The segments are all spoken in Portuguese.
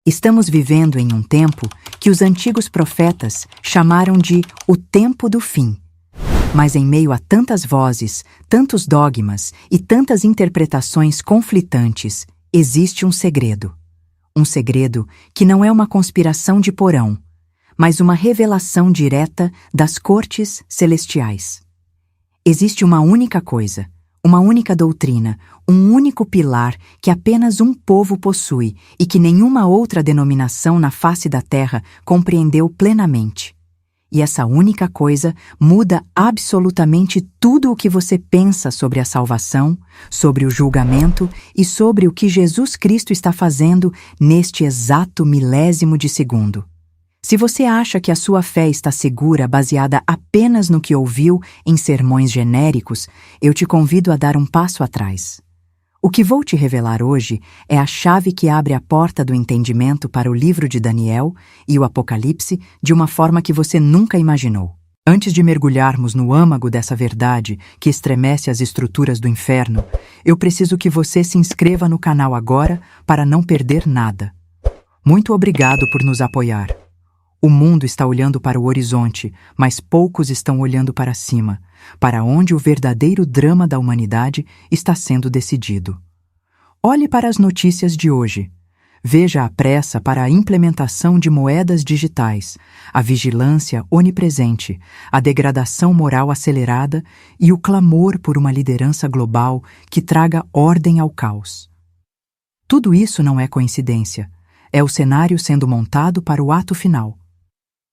Estamos vivendo em um tempo que os antigos profetas chamaram de o tempo do fim. Mas em meio a tantas vozes, tantos dogmas e tantas interpretações conflitantes, existe um segredo. Um segredo que não é uma conspiração de porão, mas uma revelação direta das cortes celestiais. Existe uma única coisa, uma única doutrina, um único pilar que apenas um povo possui e que nenhuma outra denominação na face da terra compreendeu plenamente. E essa única coisa muda absolutamente tudo o que você pensa sobre a salvação, sobre o julgamento e sobre o que Jesus Cristo está fazendo neste exato milésimo de segundo. Se você acha que a sua fé está segura baseada apenas no que ouviu em sermões genéricos, eu te convido a dar um passo atrás. O que vou te revelar hoje é a chave que abre a porta do entendimento para o livro de Daniel e o Apocalipse de uma forma que você nunca imaginou. Antes de mergulharmos no âmago dessa verdade que estremece as estruturas do inferno, eu preciso que você se inscreva no canal agora para não perder nada. Muito obrigado por nos apoiar. O mundo está olhando para o horizonte, mas poucos estão olhando para cima, para onde o verdadeiro drama da humanidade está sendo decidido. Olhe para as notícias de hoje. Veja a pressa para a implementação de moedas digitais, a vigilância onipresente, a degradação moral acelerada e o clamor por uma liderança global que traga ordem ao caos. Tudo isso não é coincidência. É o cenário sendo montado para o ato final.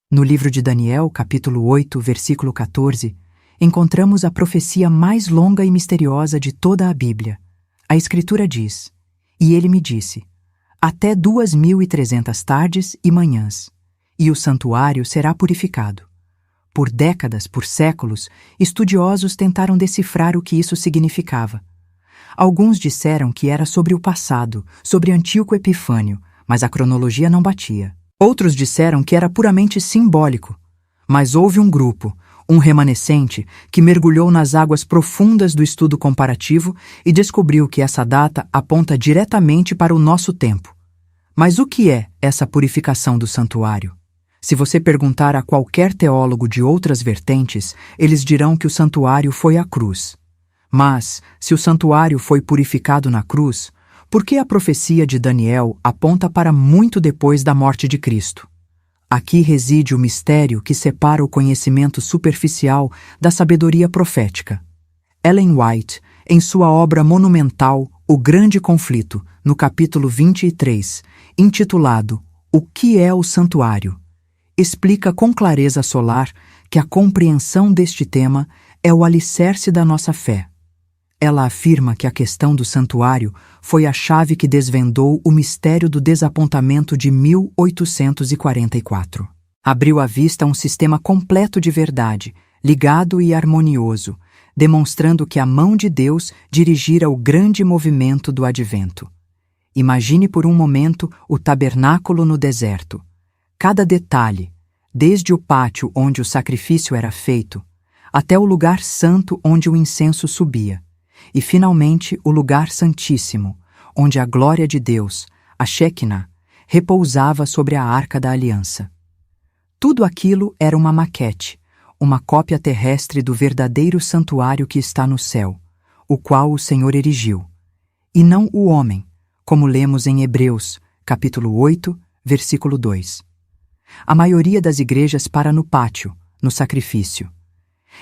No livro de Daniel, capítulo 8, versículo 14, encontramos a profecia mais longa e misteriosa de toda a Bíblia. A Escritura diz: "E ele me disse, até 2.300 tardes e manhãs, e o santuário será purificado." Por décadas, por séculos, estudiosos tentaram decifrar o que isso significava. Alguns disseram que era sobre o passado, sobre Antíoco Epifânio, mas a cronologia não batia. Outros disseram que era puramente simbólico, mas houve um grupo, um remanescente, que mergulhou nas águas profundas do estudo comparativo e descobriu que essa data aponta diretamente para o nosso tempo. Mas o que é essa purificação do santuário? Se você perguntar a qualquer teólogo de outras vertentes, eles dirão que o santuário foi a cruz. Mas, se o santuário foi purificado na cruz, por que a profecia de Daniel aponta para muito depois da morte de Cristo? Aqui reside o mistério que separa o conhecimento superficial da sabedoria profética. Ellen White, em sua obra monumental O Grande Conflito, no capítulo 23, intitulado O que é o Santuário?, explica com clareza solar que a compreensão deste tema é o alicerce da nossa fé. Ela afirma que a questão do santuário foi a chave que desvendou o mistério do desapontamento de 1844. Abriu à vista um sistema completo de verdade, ligado e harmonioso, demonstrando que a mão de Deus dirigira o grande movimento do advento. Imagine por um momento o tabernáculo no deserto. Cada detalhe, desde o pátio onde o sacrifício era feito, até o lugar santo onde o incenso subia. E, finalmente, o lugar santíssimo, onde a glória de Deus, a Shekinah, repousava sobre a Arca da Aliança. Tudo aquilo era uma maquete, uma cópia terrestre do verdadeiro santuário que está no céu, o qual o Senhor erigiu, e não o homem, como lemos em Hebreus, capítulo 8, versículo 2. A maioria das igrejas para no pátio, no sacrifício.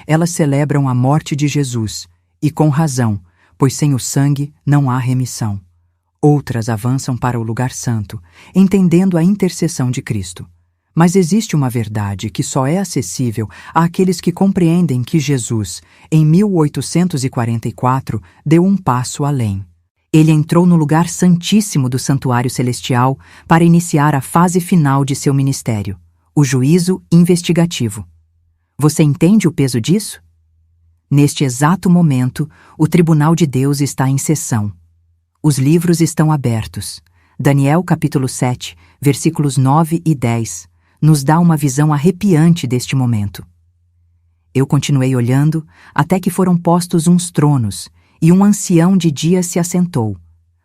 Elas celebram a morte de Jesus, e com razão, pois sem o sangue não há remissão. Outras avançam para o lugar santo, entendendo a intercessão de Cristo. Mas existe uma verdade que só é acessível àqueles que compreendem que Jesus, em 1844, deu um passo além. Ele entrou no lugar santíssimo do santuário celestial para iniciar a fase final de seu ministério, o juízo investigativo. Você entende o peso disso? Neste exato momento, o tribunal de Deus está em sessão. Os livros estão abertos. Daniel capítulo 7, versículos 9 e 10, nos dá uma visão arrepiante deste momento. Eu continuei olhando até que foram postos uns tronos, e um ancião de dia se assentou.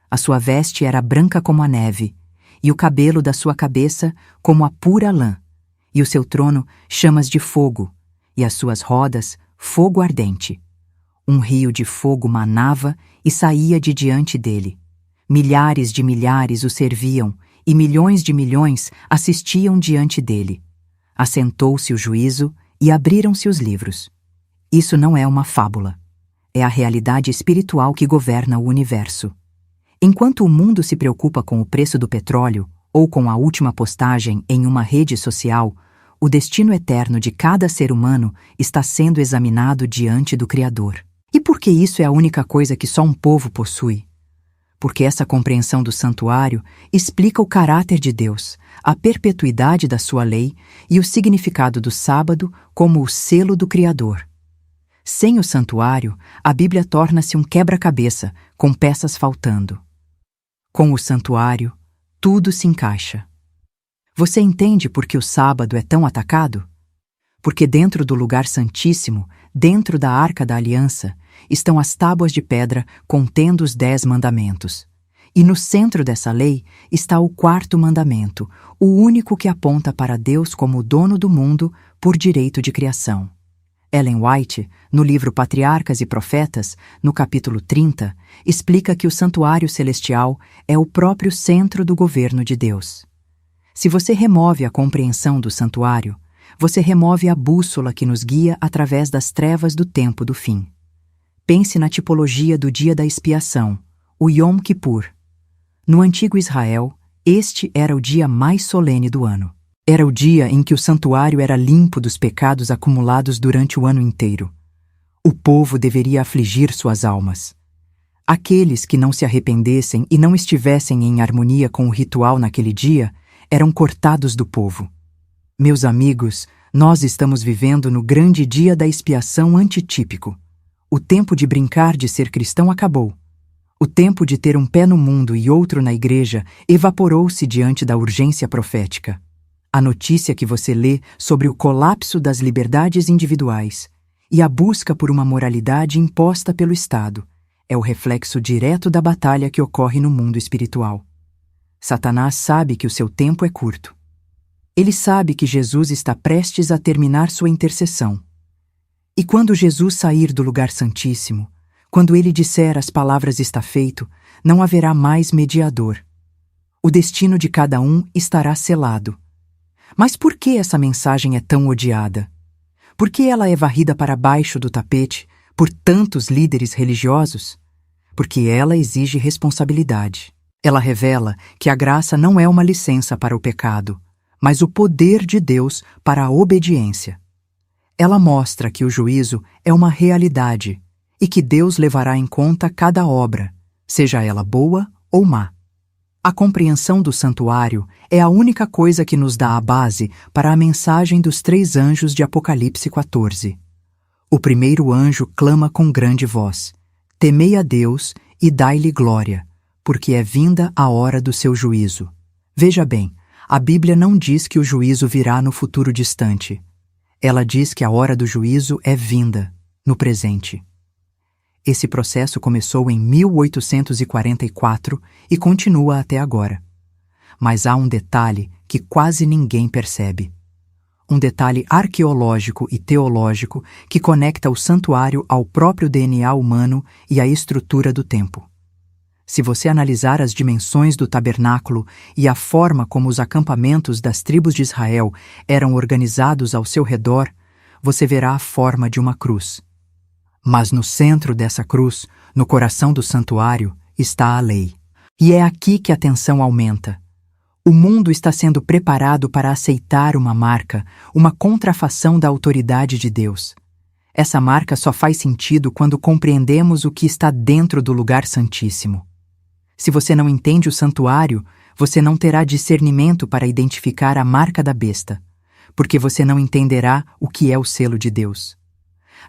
A sua veste era branca como a neve, e o cabelo da sua cabeça como a pura lã, e o seu trono chamas de fogo, e as suas rodas fogo ardente. Um rio de fogo manava e saía de diante dele. Milhares de milhares o serviam, e milhões de milhões assistiam diante dele. Assentou-se o juízo e abriram-se os livros. Isso não é uma fábula. É a realidade espiritual que governa o universo. Enquanto o mundo se preocupa com o preço do petróleo ou com a última postagem em uma rede social, o destino eterno de cada ser humano está sendo examinado diante do Criador. E por que isso é a única coisa que só um povo possui? Porque essa compreensão do santuário explica o caráter de Deus, a perpetuidade da sua lei e o significado do sábado como o selo do Criador. Sem o santuário, a Bíblia torna-se um quebra-cabeça, com peças faltando. Com o santuário, tudo se encaixa. Você entende por que o sábado é tão atacado? Porque dentro do lugar santíssimo, dentro da Arca da Aliança, estão as tábuas de pedra contendo os 10 mandamentos. E no centro dessa lei está o 4º mandamento, o único que aponta para Deus como o dono do mundo por direito de criação. Ellen White, no livro Patriarcas e Profetas, no capítulo 30, explica que o santuário celestial é o próprio centro do governo de Deus. Se você remove a compreensão do santuário, você remove a bússola que nos guia através das trevas do tempo do fim. Pense na tipologia do dia da expiação, o Yom Kippur. No antigo Israel, este era o dia mais solene do ano. Era o dia em que o santuário era limpo dos pecados acumulados durante o ano inteiro. O povo deveria afligir suas almas. Aqueles que não se arrependessem e não estivessem em harmonia com o ritual naquele dia eram cortados do povo. Meus amigos, nós estamos vivendo no grande dia da expiação antitípico. O tempo de brincar de ser cristão acabou. O tempo de ter um pé no mundo e outro na igreja evaporou-se diante da urgência profética. A notícia que você lê sobre o colapso das liberdades individuais e a busca por uma moralidade imposta pelo Estado é o reflexo direto da batalha que ocorre no mundo espiritual. Satanás sabe que o seu tempo é curto. Ele sabe que Jesus está prestes a terminar sua intercessão. E quando Jesus sair do lugar santíssimo, quando ele disser as palavras está feito, não haverá mais mediador. O destino de cada um estará selado. Mas por que essa mensagem é tão odiada? Por que ela é varrida para baixo do tapete por tantos líderes religiosos? Porque ela exige responsabilidade. Ela revela que a graça não é uma licença para o pecado, mas o poder de Deus para a obediência. Ela mostra que o juízo é uma realidade e que Deus levará em conta cada obra, seja ela boa ou má. A compreensão do santuário é a única coisa que nos dá a base para a mensagem dos 3 anjos de Apocalipse 14. O primeiro anjo clama com grande voz: temei a Deus e dai-lhe glória, porque é vinda a hora do seu juízo. Veja bem, a Bíblia não diz que o juízo virá no futuro distante. Ela diz que a hora do juízo é vinda, no presente. Esse processo começou em 1844 e continua até agora. Mas há um detalhe que quase ninguém percebe. Um detalhe arqueológico e teológico que conecta o santuário ao próprio DNA humano e à estrutura do tempo. Se você analisar as dimensões do tabernáculo e a forma como os acampamentos das tribos de Israel eram organizados ao seu redor, você verá a forma de uma cruz. Mas no centro dessa cruz, no coração do santuário, está a lei. E é aqui que a tensão aumenta. O mundo está sendo preparado para aceitar uma marca, uma contrafação da autoridade de Deus. Essa marca só faz sentido quando compreendemos o que está dentro do lugar santíssimo. Se você não entende o santuário, você não terá discernimento para identificar a marca da besta, porque você não entenderá o que é o selo de Deus.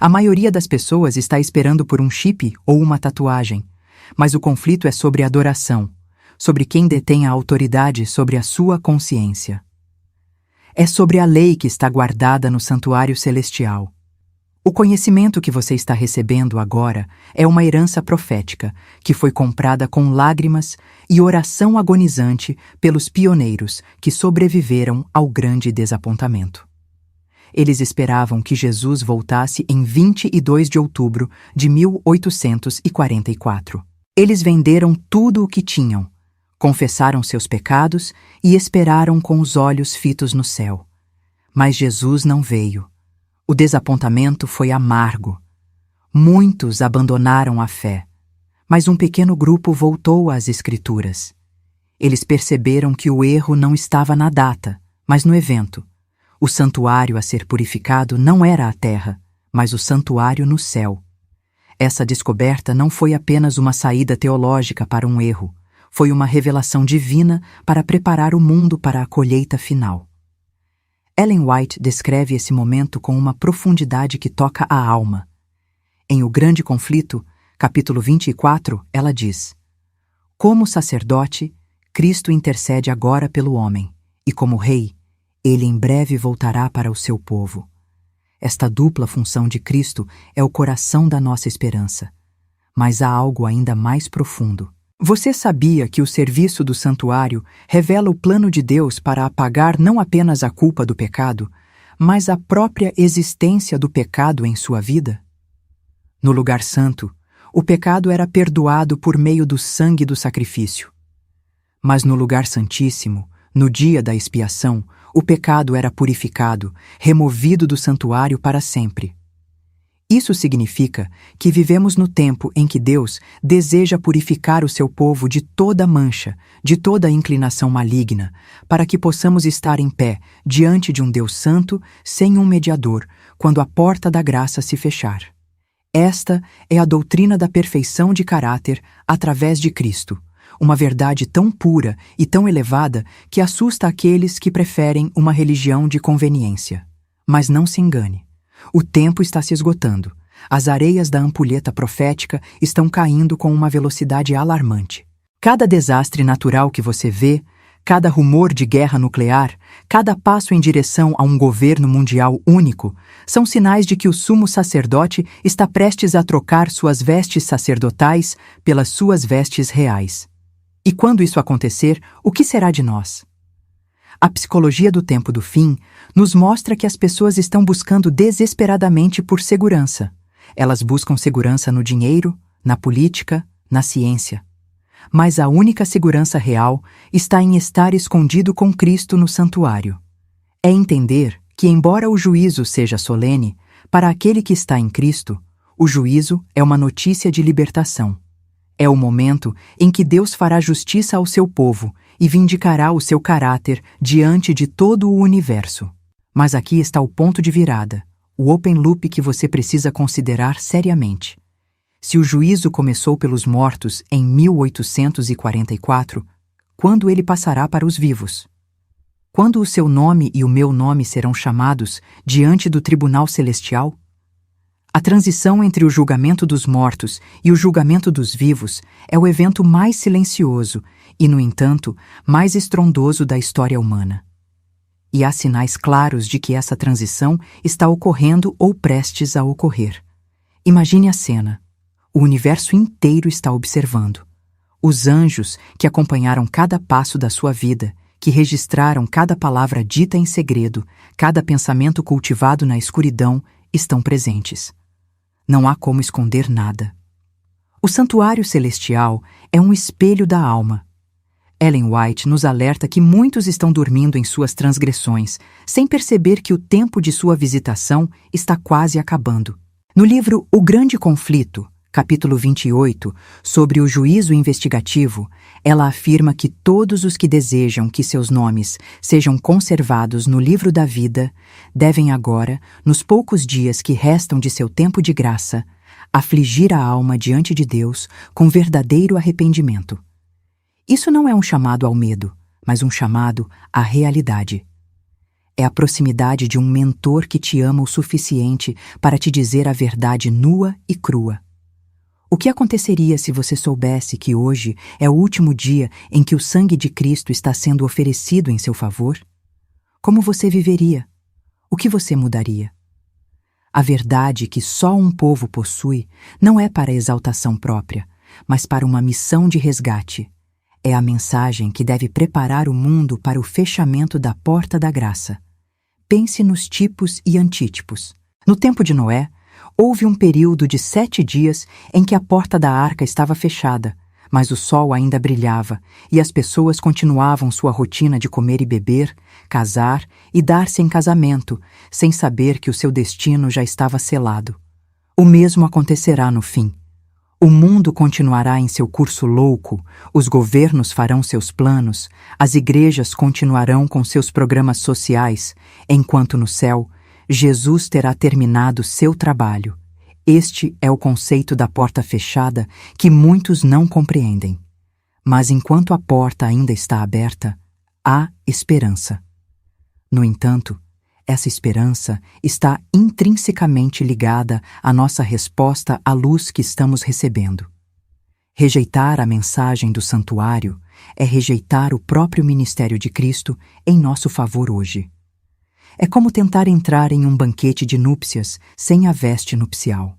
A maioria das pessoas está esperando por um chip ou uma tatuagem, mas o conflito é sobre adoração, sobre quem detém a autoridade sobre a sua consciência. É sobre a lei que está guardada no santuário celestial. O conhecimento que você está recebendo agora é uma herança profética que foi comprada com lágrimas e oração agonizante pelos pioneiros que sobreviveram ao grande desapontamento. Eles esperavam que Jesus voltasse em 22 de outubro de 1844. Eles venderam tudo o que tinham, confessaram seus pecados e esperaram com os olhos fitos no céu. Mas Jesus não veio. O desapontamento foi amargo. Muitos abandonaram a fé, mas um pequeno grupo voltou às Escrituras. Eles perceberam que o erro não estava na data, mas no evento. O santuário a ser purificado não era a terra, mas o santuário no céu. Essa descoberta não foi apenas uma saída teológica para um erro, foi uma revelação divina para preparar o mundo para a colheita final. Ellen White descreve esse momento com uma profundidade que toca a alma. Em O Grande Conflito, capítulo 24, ela diz: como sacerdote, Cristo intercede agora pelo homem, e como rei, ele em breve voltará para o seu povo. Esta dupla função de Cristo é o coração da nossa esperança. Mas há algo ainda mais profundo. Você sabia que o serviço do santuário revela o plano de Deus para apagar não apenas a culpa do pecado, mas a própria existência do pecado em sua vida? No lugar santo, o pecado era perdoado por meio do sangue do sacrifício. Mas no lugar santíssimo, no dia da expiação, o pecado era purificado, removido do santuário para sempre. Isso significa que vivemos no tempo em que Deus deseja purificar o seu povo de toda mancha, de toda inclinação maligna, para que possamos estar em pé diante de um Deus santo, sem um mediador, quando a porta da graça se fechar. Esta é a doutrina da perfeição de caráter através de Cristo, uma verdade tão pura e tão elevada que assusta aqueles que preferem uma religião de conveniência. Mas não se engane. O tempo está se esgotando. As areias da ampulheta profética estão caindo com uma velocidade alarmante. Cada desastre natural que você vê, cada rumor de guerra nuclear, cada passo em direção a um governo mundial único, são sinais de que o sumo sacerdote está prestes a trocar suas vestes sacerdotais pelas suas vestes reais. E quando isso acontecer, o que será de nós? A psicologia do tempo do fim nos mostra que as pessoas estão buscando desesperadamente por segurança. Elas buscam segurança no dinheiro, na política, na ciência. Mas a única segurança real está em estar escondido com Cristo no santuário. É entender que, embora o juízo seja solene, para aquele que está em Cristo, o juízo é uma notícia de libertação. É o momento em que Deus fará justiça ao seu povo e vindicará o seu caráter diante de todo o universo. Mas aqui está o ponto de virada, o open loop que você precisa considerar seriamente. Se o juízo começou pelos mortos em 1844, quando ele passará para os vivos? Quando o seu nome e o meu nome serão chamados diante do tribunal celestial? A transição entre o julgamento dos mortos e o julgamento dos vivos é o evento mais silencioso e, no entanto, mais estrondoso da história humana. E há sinais claros de que essa transição está ocorrendo ou prestes a ocorrer. Imagine a cena. O universo inteiro está observando. Os anjos que acompanharam cada passo da sua vida, que registraram cada palavra dita em segredo, cada pensamento cultivado na escuridão, estão presentes. Não há como esconder nada. O santuário celestial é um espelho da alma. Ellen White nos alerta que muitos estão dormindo em suas transgressões, sem perceber que o tempo de sua visitação está quase acabando. No livro O Grande Conflito, capítulo 28, sobre o juízo investigativo, ela afirma que todos os que desejam que seus nomes sejam conservados no livro da vida devem agora, nos poucos dias que restam de seu tempo de graça, afligir a alma diante de Deus com verdadeiro arrependimento. Isso não é um chamado ao medo, mas um chamado à realidade. É a proximidade de um mentor que te ama o suficiente para te dizer a verdade nua e crua. O que aconteceria se você soubesse que hoje é o último dia em que o sangue de Cristo está sendo oferecido em seu favor? Como você viveria? O que você mudaria? A verdade que só um povo possui não é para exaltação própria, mas para uma missão de resgate. É a mensagem que deve preparar o mundo para o fechamento da porta da graça. Pense nos tipos e antítipos. No tempo de Noé, houve um período de 7 dias em que a porta da arca estava fechada, mas o sol ainda brilhava e as pessoas continuavam sua rotina de comer e beber, casar e dar-se em casamento, sem saber que o seu destino já estava selado. O mesmo acontecerá no fim. O mundo continuará em seu curso louco, os governos farão seus planos, as igrejas continuarão com seus programas sociais, enquanto no céu, Jesus terá terminado seu trabalho. Este é o conceito da porta fechada que muitos não compreendem. Mas enquanto a porta ainda está aberta, há esperança. No entanto, essa esperança está intrinsecamente ligada à nossa resposta à luz que estamos recebendo. Rejeitar a mensagem do santuário é rejeitar o próprio ministério de Cristo em nosso favor hoje. É como tentar entrar em um banquete de núpcias sem a veste nupcial.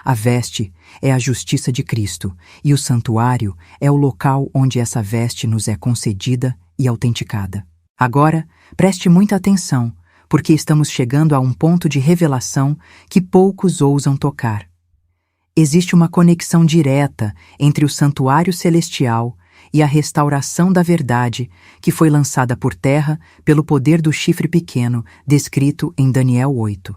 A veste é a justiça de Cristo e o santuário é o local onde essa veste nos é concedida e autenticada. Agora, preste muita atenção, porque estamos chegando a um ponto de revelação que poucos ousam tocar. Existe uma conexão direta entre o santuário celestial e a restauração da verdade que foi lançada por terra pelo poder do chifre pequeno descrito em Daniel 8.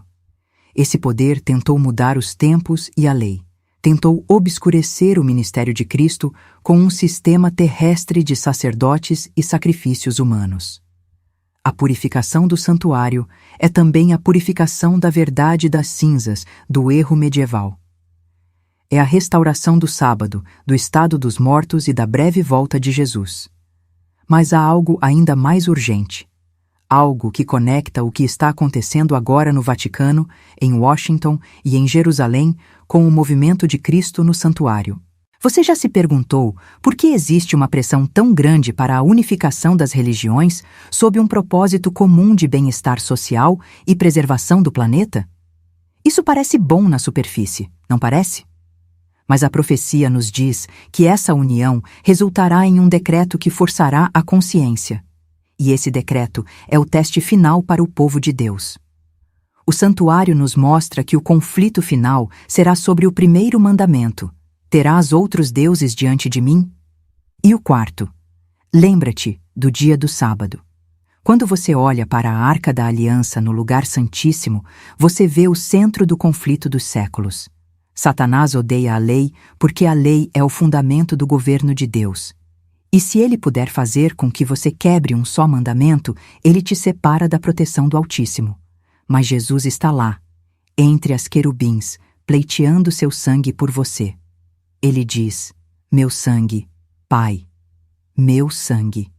Esse poder tentou mudar os tempos e a lei. Tentou obscurecer o ministério de Cristo com um sistema terrestre de sacerdotes e sacrifícios humanos. A purificação do santuário é também a purificação da verdade das cinzas do erro medieval. É a restauração do sábado, do estado dos mortos e da breve volta de Jesus. Mas há algo ainda mais urgente. Algo que conecta o que está acontecendo agora no Vaticano, em Washington e em Jerusalém com o movimento de Cristo no santuário. Você já se perguntou por que existe uma pressão tão grande para a unificação das religiões sob um propósito comum de bem-estar social e preservação do planeta? Isso parece bom na superfície, não parece? Mas a profecia nos diz que essa união resultará em um decreto que forçará a consciência. E esse decreto é o teste final para o povo de Deus. O santuário nos mostra que o conflito final será sobre o primeiro mandamento: terás outros deuses diante de mim? E o quarto: lembra-te do dia do sábado. Quando você olha para a Arca da Aliança no lugar santíssimo, você vê o centro do conflito dos séculos. Satanás odeia a lei porque a lei é o fundamento do governo de Deus. E se ele puder fazer com que você quebre um só mandamento, ele te separa da proteção do Altíssimo. Mas Jesus está lá, entre as querubins, pleiteando seu sangue por você. Ele diz: meu sangue, Pai, meu sangue.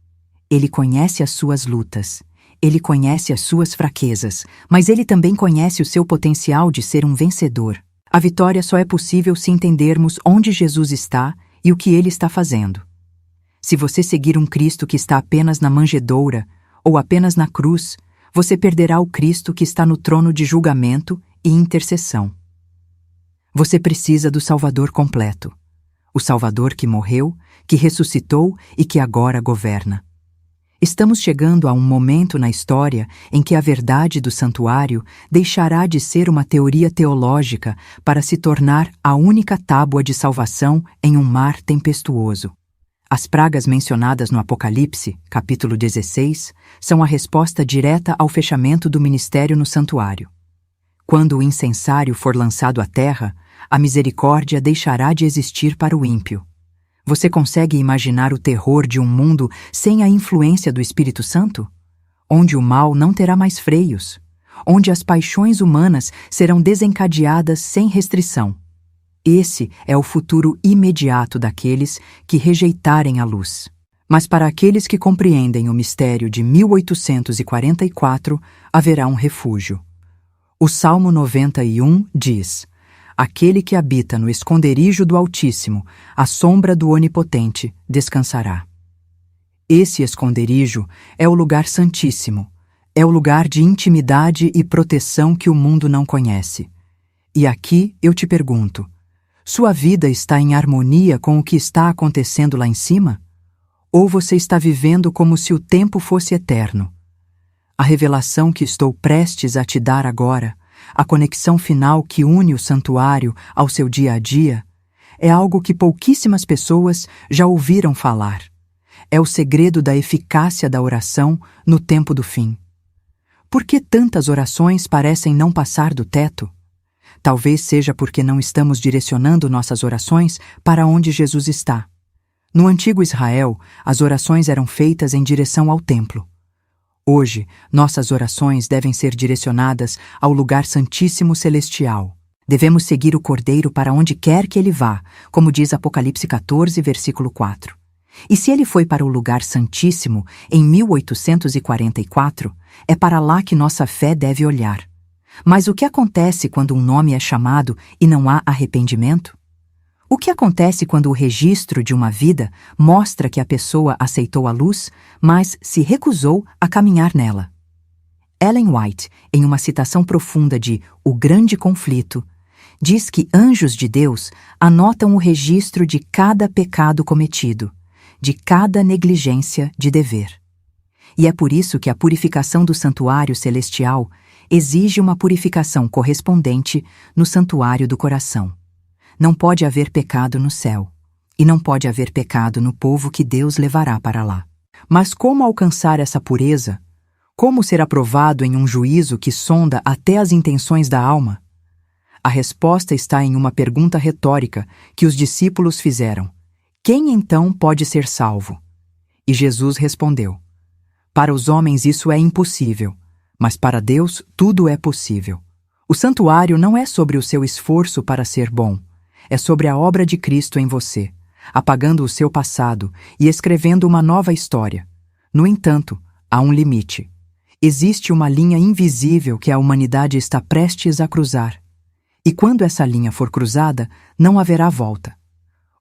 Ele conhece as suas lutas, ele conhece as suas fraquezas, mas ele também conhece o seu potencial de ser um vencedor. A vitória só é possível se entendermos onde Jesus está e o que ele está fazendo. Se você seguir um Cristo que está apenas na manjedoura ou apenas na cruz, você perderá o Cristo que está no trono de julgamento e intercessão. Você precisa do Salvador completo, o Salvador que morreu, que ressuscitou e que agora governa. Estamos chegando a um momento na história em que a verdade do santuário deixará de ser uma teoria teológica para se tornar a única tábua de salvação em um mar tempestuoso. As pragas mencionadas no Apocalipse, capítulo 16, são a resposta direta ao fechamento do ministério no santuário. Quando o incensário for lançado à terra, a misericórdia deixará de existir para o ímpio. Você consegue imaginar o terror de um mundo sem a influência do Espírito Santo? Onde o mal não terá mais freios, onde as paixões humanas serão desencadeadas sem restrição. Esse é o futuro imediato daqueles que rejeitarem a luz. Mas para aqueles que compreendem o mistério de 1844, haverá um refúgio. O Salmo 91 diz: aquele que habita no esconderijo do Altíssimo, à sombra do Onipotente, descansará. Esse esconderijo é o lugar santíssimo, É o lugar de intimidade e proteção que o mundo não conhece. E aqui eu te pergunto: sua vida está em harmonia com o que está acontecendo lá em cima? Ou você está vivendo como se o tempo fosse eterno? A revelação que estou prestes a te dar agora, a conexão final que une o santuário ao seu dia a dia, é algo que pouquíssimas pessoas já ouviram falar. É o segredo da eficácia da oração no tempo do fim. Por que tantas orações parecem não passar do teto? Talvez seja porque não estamos direcionando nossas orações para onde Jesus está. No antigo Israel, as orações eram feitas em direção ao templo. Hoje, nossas orações devem ser direcionadas ao lugar santíssimo celestial. Devemos seguir o Cordeiro para onde quer que ele vá, como diz Apocalipse 14, versículo 4. E se ele foi para o lugar santíssimo em 1844, é para lá que nossa fé deve olhar. Mas o que acontece quando um nome é chamado e não há arrependimento? O que acontece quando o registro de uma vida mostra que a pessoa aceitou a luz, mas se recusou a caminhar nela? Ellen White, em uma citação profunda de O Grande Conflito, diz que anjos de Deus anotam o registro de cada pecado cometido, de cada negligência de dever. E é por isso que a purificação do santuário celestial exige uma purificação correspondente no santuário do coração. Não pode haver pecado no céu, e não pode haver pecado no povo que Deus levará para lá. Mas como alcançar essa pureza? Como ser aprovado em um juízo que sonda até as intenções da alma? A resposta está em uma pergunta retórica que os discípulos fizeram: quem então pode ser salvo? E Jesus respondeu: para os homens isso é impossível, mas para Deus tudo é possível. O santuário não é sobre o seu esforço para ser bom, é sobre a obra de Cristo em você, apagando o seu passado e escrevendo uma nova história. No entanto, há um limite. Existe uma linha invisível que a humanidade está prestes a cruzar. E quando essa linha for cruzada, não haverá volta.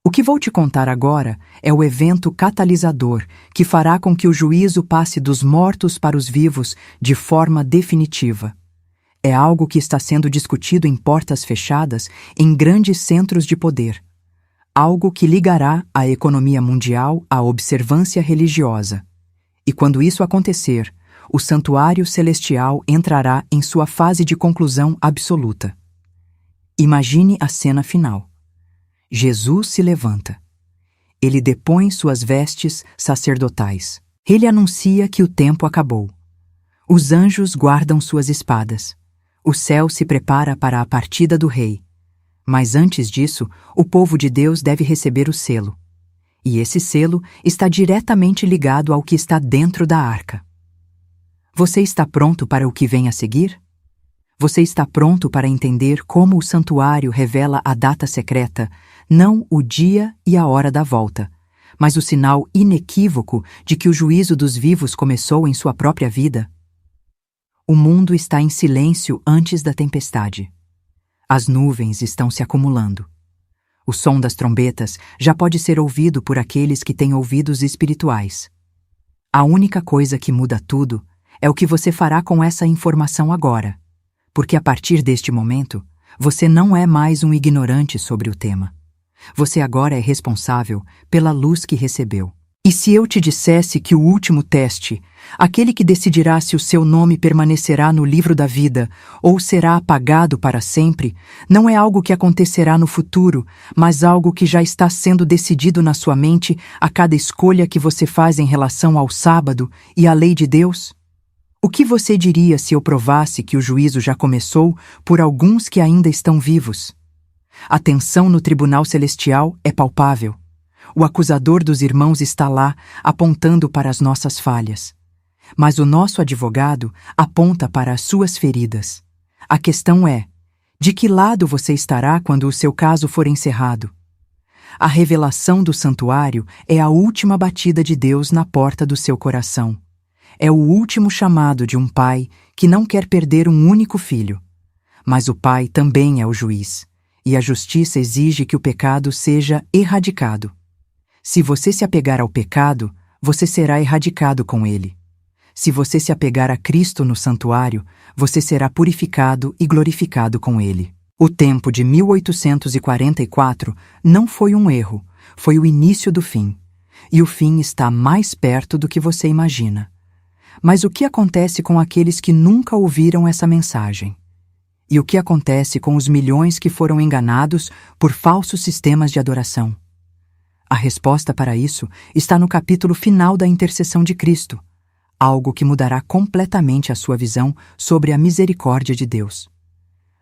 O que vou te contar agora é o evento catalisador que fará com que o juízo passe dos mortos para os vivos de forma definitiva. É algo que está sendo discutido em portas fechadas em grandes centros de poder. Algo que ligará a economia mundial à observância religiosa. E quando isso acontecer, o santuário celestial entrará em sua fase de conclusão absoluta. Imagine a cena final. Jesus se levanta. Ele depõe suas vestes sacerdotais. Ele anuncia que o tempo acabou. Os anjos guardam suas espadas. O céu se prepara para a partida do rei. Mas antes disso, o povo de Deus deve receber o selo. E esse selo está diretamente ligado ao que está dentro da arca. Você está pronto para o que vem a seguir? Você está pronto para entender como o santuário revela a data secreta, não o dia e a hora da volta, mas o sinal inequívoco de que o juízo dos vivos começou em sua própria vida? O mundo está em silêncio antes da tempestade. As nuvens estão se acumulando. O som das trombetas já pode ser ouvido por aqueles que têm ouvidos espirituais. A única coisa que muda tudo é o que você fará com essa informação agora, porque a partir deste momento, você não é mais um ignorante sobre o tema. Você agora é responsável pela luz que recebeu. E se eu te dissesse que o último teste, aquele que decidirá se o seu nome permanecerá no livro da vida ou será apagado para sempre, não é algo que acontecerá no futuro, mas algo que já está sendo decidido na sua mente a cada escolha que você faz em relação ao sábado e à lei de Deus? O que você diria se eu provasse que o juízo já começou por alguns que ainda estão vivos? A tensão no tribunal celestial é palpável. O acusador dos irmãos está lá, apontando para as nossas falhas. Mas o nosso advogado aponta para as suas feridas. A questão é: de que lado você estará quando o seu caso for encerrado? A revelação do santuário é a última batida de Deus na porta do seu coração. É o último chamado de um pai que não quer perder um único filho. Mas o pai também é o juiz, e a justiça exige que o pecado seja erradicado. Se você se apegar ao pecado, você será erradicado com ele. Se você se apegar a Cristo no santuário, você será purificado e glorificado com Ele. O tempo de 1844 não foi um erro, foi o início do fim. E o fim está mais perto do que você imagina. Mas o que acontece com aqueles que nunca ouviram essa mensagem? E o que acontece com os milhões que foram enganados por falsos sistemas de adoração? A resposta para isso está no capítulo final da intercessão de Cristo, algo que mudará completamente a sua visão sobre a misericórdia de Deus.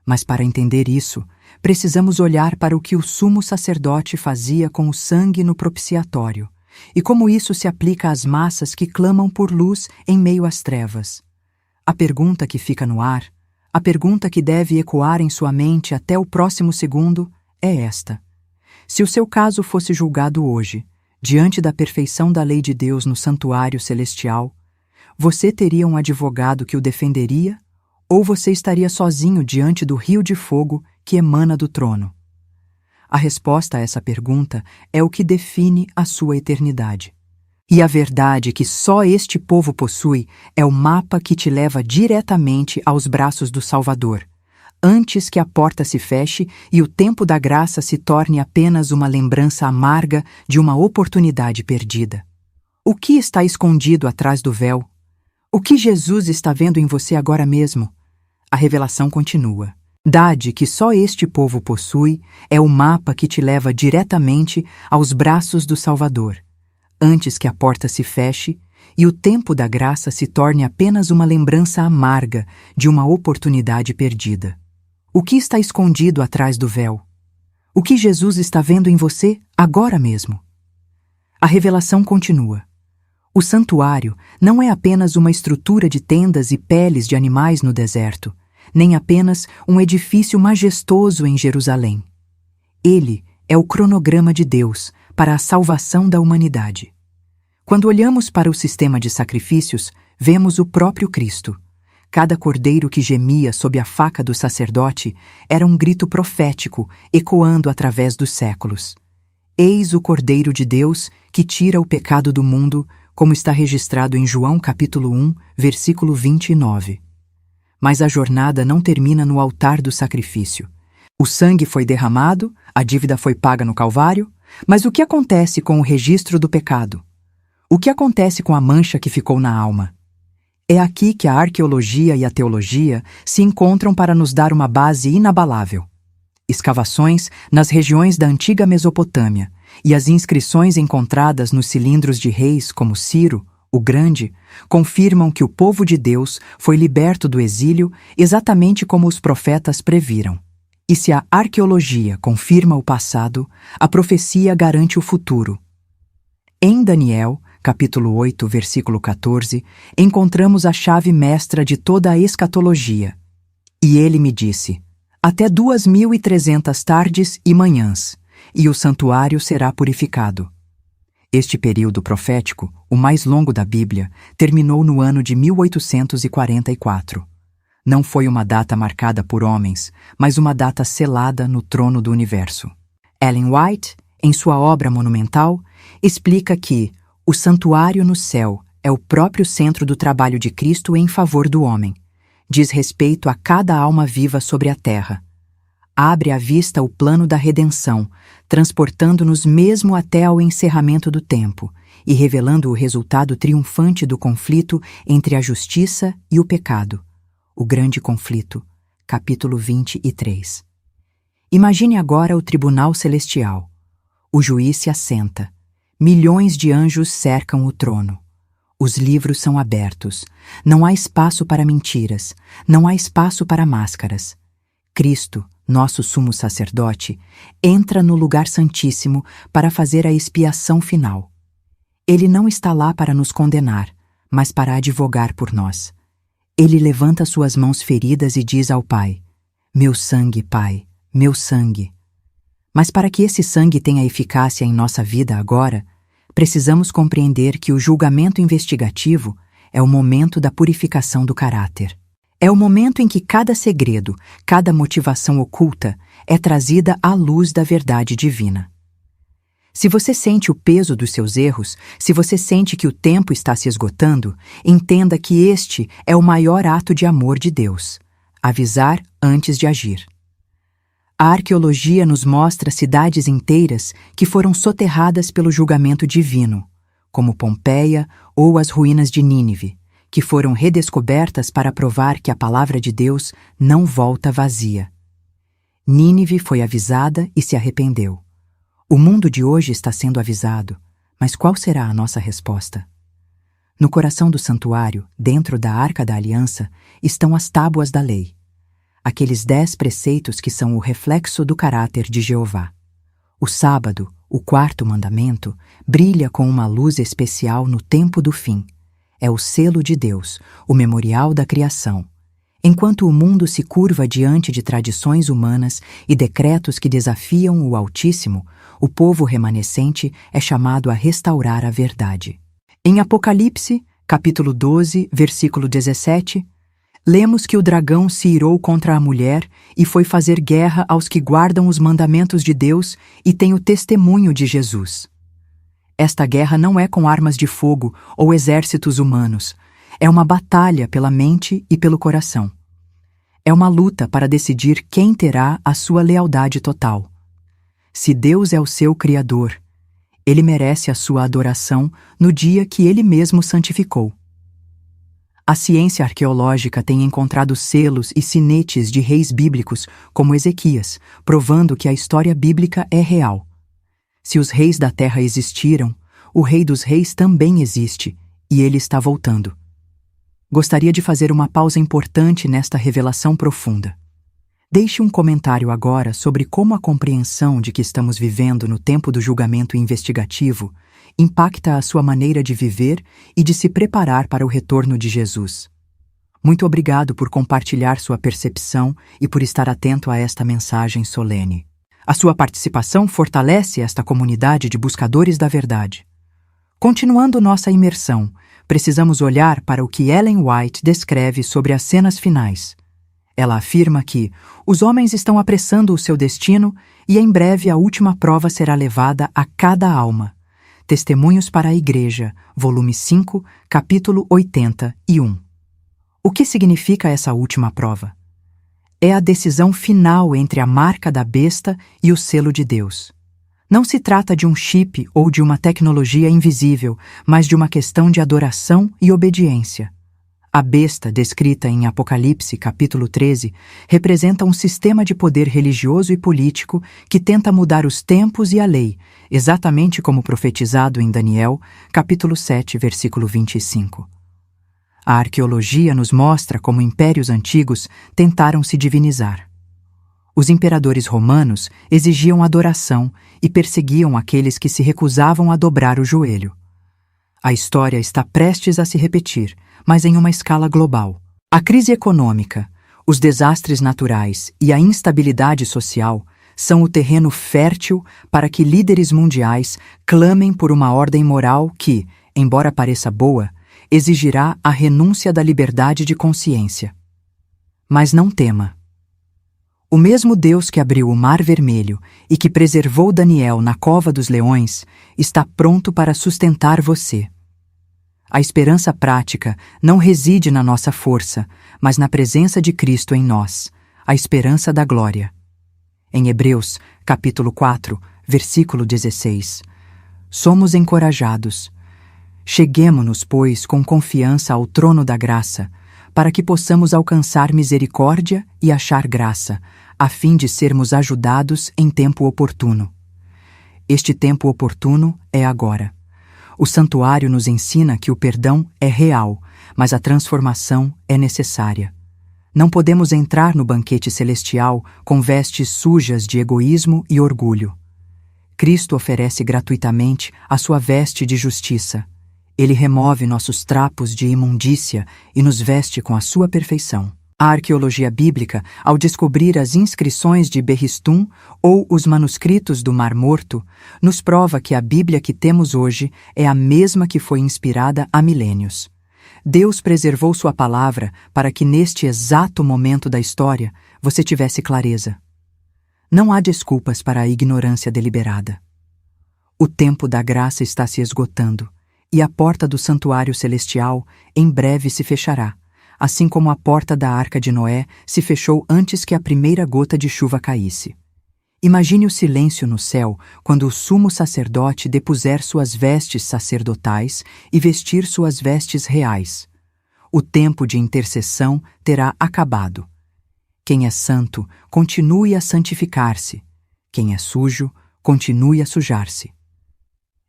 Mas para entender isso, precisamos olhar para o que o sumo sacerdote fazia com o sangue no propiciatório e como isso se aplica às massas que clamam por luz em meio às trevas. A pergunta que fica no ar, a pergunta que deve ecoar em sua mente até o próximo segundo, é esta: se o seu caso fosse julgado hoje, diante da perfeição da lei de Deus no santuário celestial, você teria um advogado que o defenderia? Ou você estaria sozinho diante do rio de fogo que emana do trono? A resposta a essa pergunta é o que define a sua eternidade. E a verdade que só este povo possui é o mapa que te leva diretamente aos braços do Salvador, antes que a porta se feche e o tempo da graça se torne apenas uma lembrança amarga de uma oportunidade perdida. O que está escondido atrás do véu? O que Jesus está vendo em você agora mesmo? A revelação continua. Dade que só este povo possui é o mapa que te leva diretamente aos braços do Salvador, antes que a porta se feche e o tempo da graça se torne apenas uma lembrança amarga de uma oportunidade perdida. O que está escondido atrás do véu? O que Jesus está vendo em você agora mesmo? A revelação continua. O santuário não é apenas uma estrutura de tendas e peles de animais no deserto, nem apenas um edifício majestoso em Jerusalém. Ele é o cronograma de Deus para a salvação da humanidade. Quando olhamos para o sistema de sacrifícios, vemos o próprio Cristo. Cada cordeiro que gemia sob a faca do sacerdote era um grito profético ecoando através dos séculos. Eis o Cordeiro de Deus que tira o pecado do mundo, como está registrado em João capítulo 1, versículo 29. Mas a jornada não termina no altar do sacrifício. O sangue foi derramado, a dívida foi paga no Calvário, mas o que acontece com o registro do pecado? O que acontece com a mancha que ficou na alma? É aqui que a arqueologia e a teologia se encontram para nos dar uma base inabalável. Escavações nas regiões da antiga Mesopotâmia e as inscrições encontradas nos cilindros de reis como Ciro, o Grande, confirmam que o povo de Deus foi liberto do exílio exatamente como os profetas previram. E se a arqueologia confirma o passado, a profecia garante o futuro. Em Daniel, capítulo 8, versículo 14, encontramos a chave mestra de toda a escatologia. E ele me disse: até 2.300 tardes e manhãs, e o santuário será purificado. Este período profético, o mais longo da Bíblia, terminou no ano de 1844. Não foi uma data marcada por homens, mas uma data selada no trono do universo. Ellen White, em sua obra monumental, explica que o santuário no céu é o próprio centro do trabalho de Cristo em favor do homem. Diz respeito a cada alma viva sobre a terra. Abre à vista o plano da redenção, transportando-nos mesmo até ao encerramento do tempo e revelando o resultado triunfante do conflito entre a justiça e o pecado. O grande conflito, capítulo 23. Imagine agora o tribunal celestial. O juiz se assenta. Milhões de anjos cercam o trono. Os livros são abertos. Não há espaço para mentiras. Não há espaço para máscaras. Cristo, nosso sumo sacerdote, entra no lugar santíssimo para fazer a expiação final. Ele não está lá para nos condenar, mas para advogar por nós. Ele levanta suas mãos feridas e diz ao Pai: meu sangue, Pai, meu sangue. Mas para que esse sangue tenha eficácia em nossa vida agora, precisamos compreender que o julgamento investigativo é o momento da purificação do caráter. É o momento em que cada segredo, cada motivação oculta é trazida à luz da verdade divina. Se você sente o peso dos seus erros, se você sente que o tempo está se esgotando, entenda que este é o maior ato de amor de Deus: avisar antes de agir. A arqueologia nos mostra cidades inteiras que foram soterradas pelo julgamento divino, como Pompeia ou as ruínas de Nínive, que foram redescobertas para provar que a palavra de Deus não volta vazia. Nínive foi avisada e se arrependeu. O mundo de hoje está sendo avisado, mas qual será a nossa resposta? No coração do santuário, dentro da Arca da Aliança, estão as tábuas da lei, aqueles 10 preceitos que são o reflexo do caráter de Jeová. O sábado, o 4º mandamento, brilha com uma luz especial no tempo do fim. É o selo de Deus, o memorial da criação. Enquanto o mundo se curva diante de tradições humanas e decretos que desafiam o Altíssimo, o povo remanescente é chamado a restaurar a verdade. Em Apocalipse, capítulo 12, versículo 17, lemos que o dragão se irou contra a mulher e foi fazer guerra aos que guardam os mandamentos de Deus e têm o testemunho de Jesus. Esta guerra não é com armas de fogo ou exércitos humanos. É uma batalha pela mente e pelo coração. É uma luta para decidir quem terá a sua lealdade total. Se Deus é o seu Criador, Ele merece a sua adoração no dia que Ele mesmo santificou. A ciência arqueológica tem encontrado selos e sinetes de reis bíblicos como Ezequias, provando que a história bíblica é real. Se os reis da terra existiram, o Rei dos Reis também existe, e ele está voltando. Gostaria de fazer uma pausa importante nesta revelação profunda. Deixe um comentário agora sobre como a compreensão de que estamos vivendo no tempo do julgamento investigativo impacta a sua maneira de viver e de se preparar para o retorno de Jesus. Muito obrigado por compartilhar sua percepção e por estar atento a esta mensagem solene. A sua participação fortalece esta comunidade de buscadores da verdade. Continuando nossa imersão, precisamos olhar para o que Ellen White descreve sobre as cenas finais. Ela afirma que os homens estão apressando o seu destino e em breve a última prova será levada a cada alma. Testemunhos para a Igreja, volume 5, capítulo 81. O que significa essa última prova? É a decisão final entre a marca da besta e o selo de Deus. Não se trata de um chip ou de uma tecnologia invisível, mas de uma questão de adoração e obediência. A besta, descrita em Apocalipse, capítulo 13, representa um sistema de poder religioso e político que tenta mudar os tempos e a lei, exatamente como profetizado em Daniel, capítulo 7, versículo 25. A arqueologia nos mostra como impérios antigos tentaram se divinizar. Os imperadores romanos exigiam adoração e perseguiam aqueles que se recusavam a dobrar o joelho. A história está prestes a se repetir, mas em uma escala global. A crise econômica, os desastres naturais e a instabilidade social são o terreno fértil para que líderes mundiais clamem por uma ordem moral que, embora pareça boa, exigirá a renúncia da liberdade de consciência. Mas não tema. O mesmo Deus que abriu o Mar Vermelho e que preservou Daniel na cova dos leões está pronto para sustentar você. A esperança prática não reside na nossa força, mas na presença de Cristo em nós, a esperança da glória. Em Hebreus, capítulo 4, versículo 16, somos encorajados. Cheguemo-nos, pois, com confiança ao trono da graça, para que possamos alcançar misericórdia e achar graça, a fim de sermos ajudados em tempo oportuno. Este tempo oportuno é agora. O santuário nos ensina que o perdão é real, mas a transformação é necessária. Não podemos entrar no banquete celestial com vestes sujas de egoísmo e orgulho. Cristo oferece gratuitamente a sua veste de justiça. Ele remove nossos trapos de imundícia e nos veste com a sua perfeição. A arqueologia bíblica, ao descobrir as inscrições de Berristum ou os manuscritos do Mar Morto, nos prova que a Bíblia que temos hoje é a mesma que foi inspirada há milênios. Deus preservou sua palavra para que neste exato momento da história você tivesse clareza. Não há desculpas para a ignorância deliberada. O tempo da graça está se esgotando, e a porta do santuário celestial em breve se fechará, assim como a porta da arca de Noé se fechou antes que a primeira gota de chuva caísse. Imagine o silêncio no céu quando o sumo sacerdote depuser suas vestes sacerdotais e vestir suas vestes reais. O tempo de intercessão terá acabado. Quem é santo, continue a santificar-se. Quem é sujo, continue a sujar-se.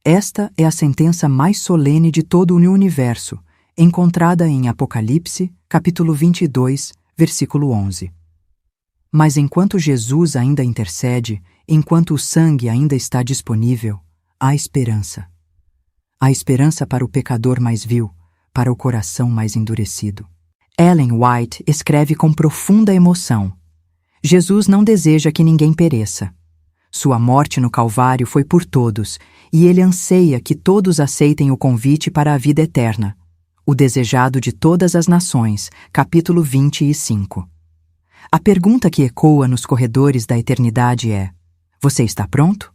Esta é a sentença mais solene de todo o universo, encontrada em Apocalipse, capítulo 22, versículo 11. Mas enquanto Jesus ainda intercede, enquanto o sangue ainda está disponível, há esperança. Há esperança para o pecador mais vil, para o coração mais endurecido. Ellen White escreve com profunda emoção: Jesus não deseja que ninguém pereça. Sua morte no Calvário foi por todos, e ele anseia que todos aceitem o convite para a vida eterna. O desejado de todas as nações, capítulo 25. A pergunta que ecoa nos corredores da eternidade é: você está pronto?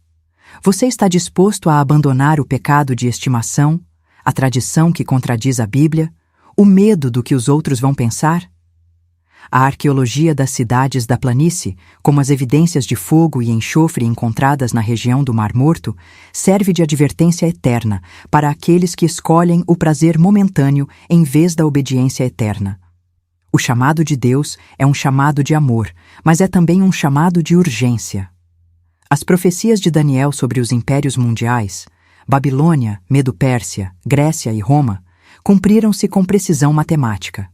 Você está disposto a abandonar o pecado de estimação, a tradição que contradiz a Bíblia, o medo do que os outros vão pensar? A arqueologia das cidades da planície, como as evidências de fogo e enxofre encontradas na região do Mar Morto, serve de advertência eterna para aqueles que escolhem o prazer momentâneo em vez da obediência eterna. O chamado de Deus é um chamado de amor, mas é também um chamado de urgência. As profecias de Daniel sobre os impérios mundiais, Babilônia, Medo-Pérsia, Grécia e Roma, cumpriram-se com precisão matemática.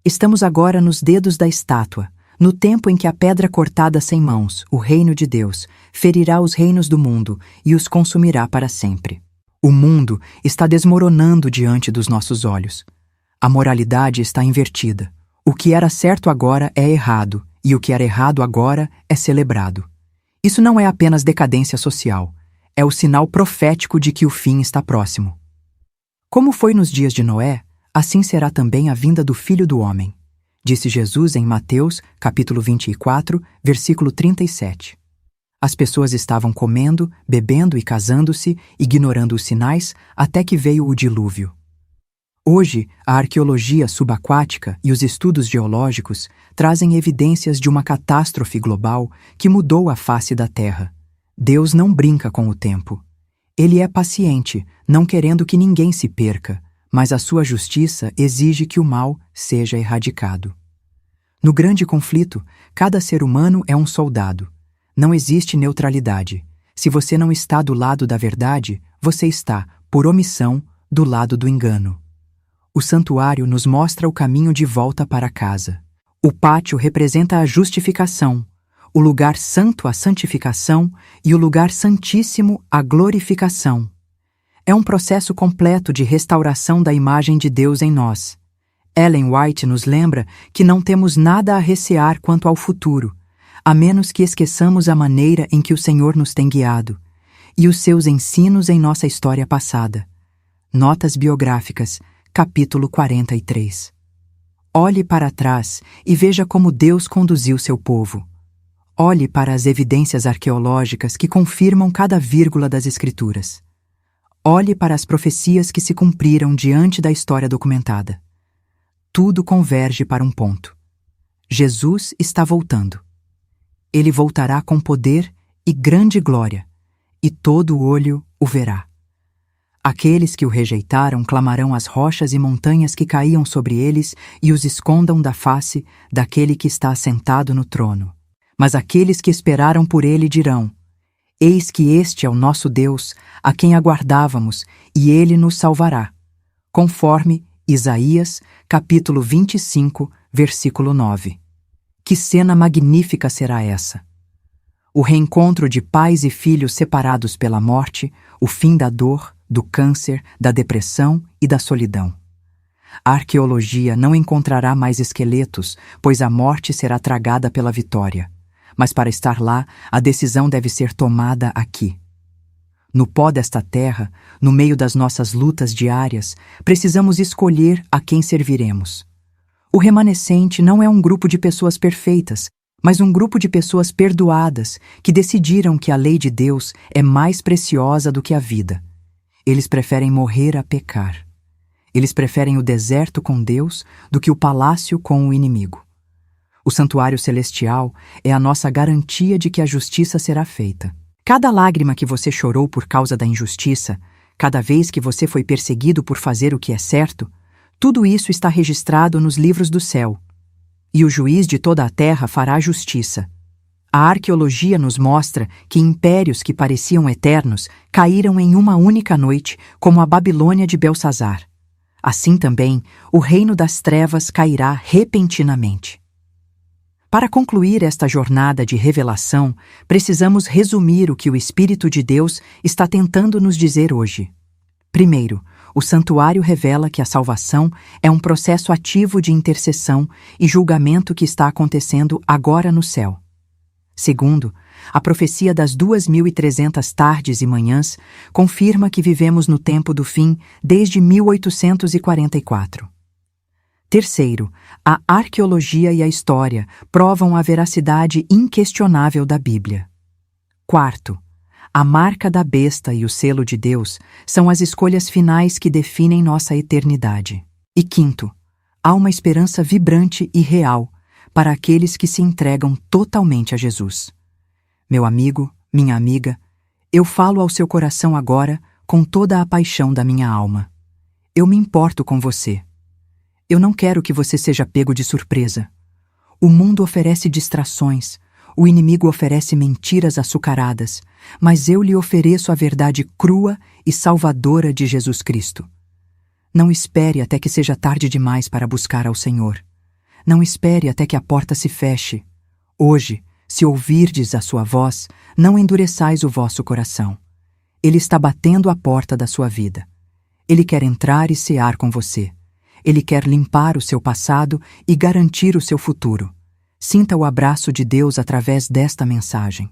Estamos agora nos dedos da estátua, no tempo em que a pedra cortada sem mãos, o reino de Deus, ferirá os reinos do mundo e os consumirá para sempre. O mundo está desmoronando diante dos nossos olhos. A moralidade está invertida. O que era certo agora é errado, e o que era errado agora é celebrado. Isso não é apenas decadência social, é o sinal profético de que o fim está próximo. Como foi nos dias de Noé, assim será também a vinda do Filho do Homem, disse Jesus em Mateus, capítulo 24, versículo 37. As pessoas estavam comendo, bebendo e casando-se, ignorando os sinais, até que veio o dilúvio. Hoje, a arqueologia subaquática e os estudos geológicos trazem evidências de uma catástrofe global que mudou a face da Terra. Deus não brinca com o tempo. Ele é paciente, não querendo que ninguém se perca, mas a sua justiça exige que o mal seja erradicado. No grande conflito, cada ser humano é um soldado. Não existe neutralidade. Se você não está do lado da verdade, você está, por omissão, do lado do engano. O santuário nos mostra o caminho de volta para casa. O pátio representa a justificação, o lugar santo a santificação e o lugar santíssimo a glorificação. É um processo completo de restauração da imagem de Deus em nós. Ellen White nos lembra que não temos nada a recear quanto ao futuro, a menos que esqueçamos a maneira em que o Senhor nos tem guiado e os seus ensinos em nossa história passada. Notas biográficas, capítulo 43. Olhe para trás e veja como Deus conduziu seu povo. Olhe para as evidências arqueológicas que confirmam cada vírgula das Escrituras. Olhe para as profecias que se cumpriram diante da história documentada. Tudo converge para um ponto. Jesus está voltando. Ele voltará com poder e grande glória, e todo olho o verá. Aqueles que o rejeitaram clamarão às rochas e montanhas que caíam sobre eles e os escondam da face daquele que está assentado no trono. Mas aqueles que esperaram por ele dirão: eis que este é o nosso Deus, a quem aguardávamos, e ele nos salvará. Conforme Isaías, capítulo 25, versículo 9. Que cena magnífica será essa! O reencontro de pais e filhos separados pela morte, o fim da dor, do câncer, da depressão e da solidão. A arqueologia não encontrará mais esqueletos, pois a morte será tragada pela vitória. Mas para estar lá, a decisão deve ser tomada aqui. No pó desta terra, no meio das nossas lutas diárias, precisamos escolher a quem serviremos. O remanescente não é um grupo de pessoas perfeitas, mas um grupo de pessoas perdoadas que decidiram que a lei de Deus é mais preciosa do que a vida. Eles preferem morrer a pecar. Eles preferem o deserto com Deus do que o palácio com o inimigo. O santuário celestial é a nossa garantia de que a justiça será feita. Cada lágrima que você chorou por causa da injustiça, cada vez que você foi perseguido por fazer o que é certo, tudo isso está registrado nos livros do céu. E o juiz de toda a terra fará justiça. A arqueologia nos mostra que impérios que pareciam eternos caíram em uma única noite, como a Babilônia de Belsazar. Assim também, o reino das trevas cairá repentinamente. Para concluir esta jornada de revelação, precisamos resumir o que o Espírito de Deus está tentando nos dizer hoje. Primeiro, o santuário revela que a salvação é um processo ativo de intercessão e julgamento que está acontecendo agora no céu. Segundo, a profecia das 2.300 tardes e manhãs confirma que vivemos no tempo do fim desde 1844. Terceiro, a arqueologia e a história provam a veracidade inquestionável da Bíblia. Quarto, a marca da besta e o selo de Deus são as escolhas finais que definem nossa eternidade. E quinto, há uma esperança vibrante e real para aqueles que se entregam totalmente a Jesus. Meu amigo, minha amiga, eu falo ao seu coração agora com toda a paixão da minha alma. Eu me importo com você. Eu não quero que você seja pego de surpresa. O mundo oferece distrações, o inimigo oferece mentiras açucaradas, mas eu lhe ofereço a verdade crua e salvadora de Jesus Cristo. Não espere até que seja tarde demais para buscar ao Senhor. Não espere até que a porta se feche. Hoje, se ouvirdes a sua voz, não endureçais o vosso coração. Ele está batendo à porta da sua vida. Ele quer entrar e cear com você. Ele quer limpar o seu passado e garantir o seu futuro. Sinta o abraço de Deus através desta mensagem.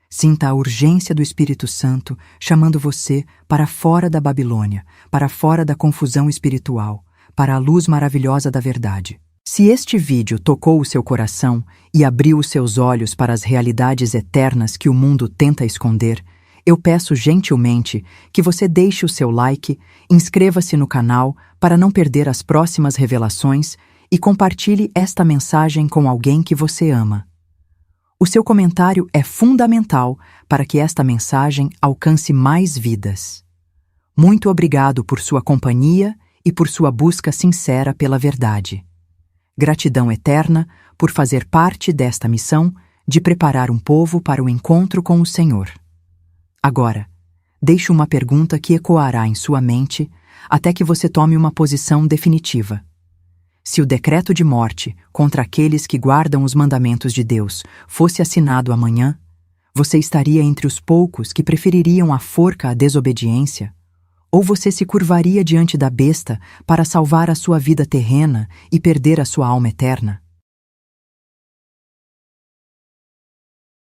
Sinta a urgência do Espírito Santo chamando você para fora da Babilônia, para fora da confusão espiritual, para a luz maravilhosa da verdade. Se este vídeo tocou o seu coração e abriu os seus olhos para as realidades eternas que o mundo tenta esconder, eu peço gentilmente que você deixe o seu like, inscreva-se no canal para não perder as próximas revelações e compartilhe esta mensagem com alguém que você ama. O seu comentário é fundamental para que esta mensagem alcance mais vidas. Muito obrigado por sua companhia e por sua busca sincera pela verdade. Gratidão eterna por fazer parte desta missão de preparar um povo para o encontro com o Senhor. Agora, deixe uma pergunta que ecoará em sua mente até que você tome uma posição definitiva. Se o decreto de morte contra aqueles que guardam os mandamentos de Deus fosse assinado amanhã, você estaria entre os poucos que prefeririam a forca à desobediência? Ou você se curvaria diante da besta para salvar a sua vida terrena e perder a sua alma eterna?